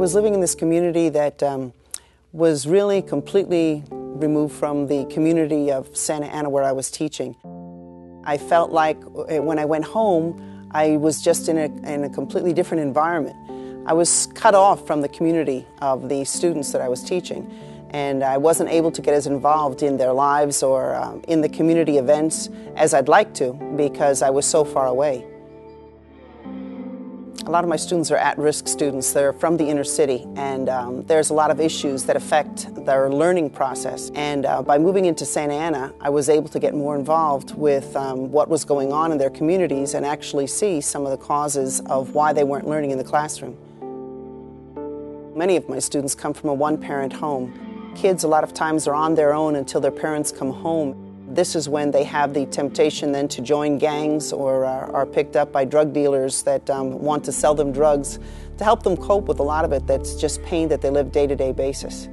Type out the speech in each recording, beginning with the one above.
was living in this community that was really completely removed from the community of Santa Ana where I was teaching. I felt like when I went home, I was just in a completely different environment. I was cut off from the community of the students that I was teaching, and I wasn't able to get as involved in their lives or in the community events as I'd like to because I was so far away. A lot of my students are at-risk students. They're from the inner city, and there's a lot of issues that affect their learning process. And by moving into Santa Ana, I was able to get more involved with what was going on in their communities and actually see some of the causes of why they weren't learning in the classroom. Many of my students come from a one-parent home. Kids a lot of times are on their own until their parents come home. This is when they have the temptation then to join gangs or are picked up by drug dealers that want to sell them drugs to help them cope with a lot of it that's just pain that they live day-to-day basis.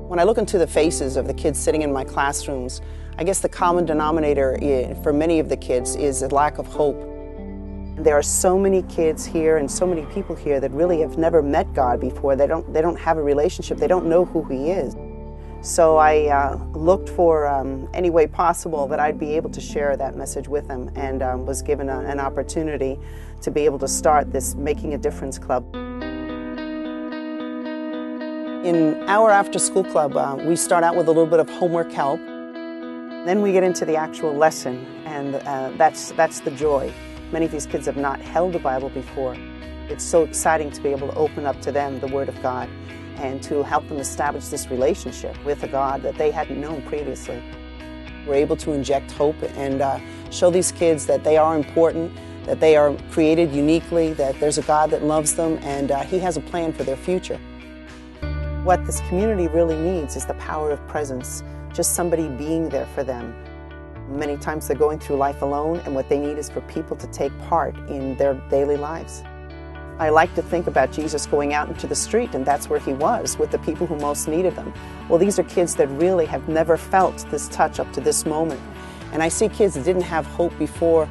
When I look into the faces of the kids sitting in my classrooms, I guess the common denominator for many of the kids is a lack of hope. There are so many kids here and so many people here that really have never met God before. They don't have a relationship. They don't know who He is. So I looked for any way possible that I'd be able to share that message with them, and was given an opportunity to be able to start this Making a Difference Club. In our after-school club, we start out with a little bit of homework help. Then we get into the actual lesson, and that's the joy. Many of these kids have not held the Bible before. It's so exciting to be able to open up to them the Word of God and to help them establish this relationship with a God that they hadn't known previously. We're able to inject hope and show these kids that they are important, that they are created uniquely, that there's a God that loves them, and He has a plan for their future. What this community really needs is the power of presence, just somebody being there for them. Many times they're going through life alone, and what they need is for people to take part in their daily lives. I like to think about Jesus going out into the street, and that's where He was, with the people who most needed them. Well, these are kids that really have never felt this touch up to this moment. And I see kids that didn't have hope before,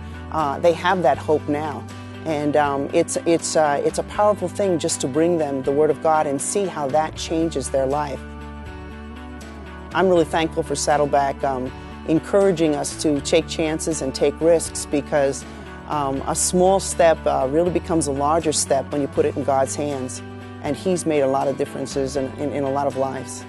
they have that hope now. And it's a powerful thing just to bring them the Word of God and see how that changes their life. I'm really thankful for Saddleback encouraging us to take chances and take risks, because a small step really becomes a larger step when you put it in God's hands. And He's made a lot of differences in a lot of lives.